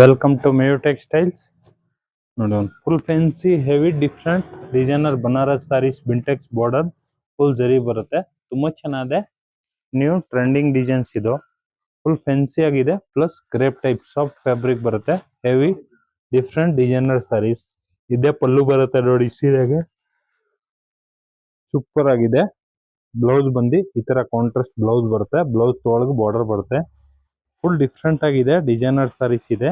Welcome to ಮೇಯು textiles. ನೋಡಿ ಒಂದು full fancy heavy different designer Banaras sarees ಬಿಂಟೆಕ್ಸ್ ಬಾರ್ಡರ್ ಫುಲ್ ಜರಿ ಬರುತ್ತೆ. ತುಂಬಾ ಚೆನ್ನಾಗಿದೆ. ನ್ಯೂ ಟ್ರೆಂಡಿಂಗ್ ಡಿಸೈನ್ಸ್ ಇದು. ಫುಲ್ ಫ್ಯಾನ್ಸಿ ಆಗಿದೆ. Plus crepe type soft fabric ಬರುತ್ತೆ. Heavy different designer sarees. ಇದೇ ಪಲ್ಲು ಬರುತ್ತೆ ನೋಡಿ ಸೀರೆಗೆ. ಸೂಪರ್ ಆಗಿದೆ. ಬ್ಲೌಸ್ ಬಂದು ಈ ತರ ಕಾಂಟ್ರಾಸ್ಟ್ ಬ್ಲೌಸ್ ಬರುತ್ತೆ. ಬ್ಲೌಸ್ ಒಳಗೆ ಬಾರ್ಡರ್ ಬರುತ್ತೆ. ಫುಲ್ ಡಿಫ್ರೆಂಟ್ ಆಗಿದೆ. ಡಿಸೈನರ್ ಸಾರೀಸ್ ಇದೆ.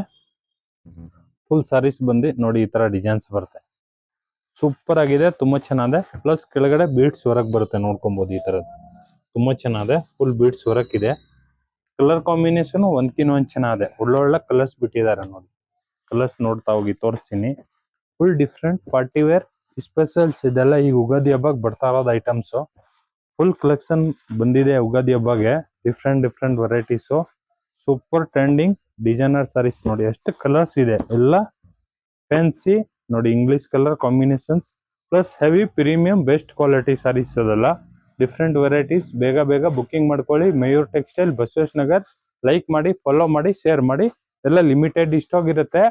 ಫುಲ್ ಸಾರೀಸ್ ಬಂದು ನೋಡಿ ಈ ತರ ಡಿಸೈನ್ಸ್ ಬರುತ್ತೆ. ಸೂಪರ್ ಆಗಿದೆ. ತುಂಬಾ ಚೆನ್ನಾಗಿದೆ. ಪ್ಲಸ್ ಕೆಳಗಡೆ ಬೀಡ್ಸ್ ವರ್ಕ್ ಬರುತ್ತೆ. ನೋಡ್ಕೊಬಹುದು ಈ ತರದ್ದು. ತುಂಬಾ ಚೆನ್ನಾಗಿದೆ. ಫುಲ್ ಬೀಡ್ಸ್ ವರ್ಕ್ ಇದೆ. ಕಲರ್ ಕಾಂಬಿನೇಷನ್ ಒಂದ್ಕಿನ ಒಂದ್ ಚೆನ್ನಾಗಿದೆ. ಒಳ್ಳೊಳ್ಳೆ ಕಲರ್ಸ್ ಬಿಟ್ಟಿದ್ದಾರೆ ನೋಡಿ. ಕಲರ್ಸ್ ನೋಡ್ತಾ ಹೋಗಿ ತೋರಿಸ್ತೀನಿ. Full different party wear specials ಇದೆಲ್ಲ ಈಗ ಉಗಾದಿ ಹಬ್ಬಕ್ಕೆ ಬರ್ತಾ ಇರೋದು ಐಟಮ್ಸ್. ಫುಲ್ ಕಲೆಕ್ಷನ್ ಬಂದಿದೆ ಉಗಾದಿ ಹಬ್ಬಗೆ. Different varieties. Super trending designer sarees ನೋಡಿ ಎಷ್ಟು ಕಲರ್ಸ್ ಇದೆ. ಎಲ್ಲ ಫ್ಯಾನ್ಸಿ ನೋಡಿ English colour combinations plus heavy premium best quality sarees ಅದೆಲ್ಲ. Different varieties. ಬೇಗ ಬುಕಿಂಗ್ ಮಾಡ್ಕೊಳ್ಳಿ. ಮಯೂರ್ ಟೆಕ್ಸ್ಟೈಲ್ ಬಸವೇಶ್ ನಗರ್. ಲೈಕ್ ಮಾಡಿ, ಫಾಲೋ ಮಾಡಿ, ಶೇರ್ ಮಾಡಿ. ಎಲ್ಲ ಲಿಮಿಟೆಡ್ ಸ್ಟಾಕ್ ಇರುತ್ತೆ.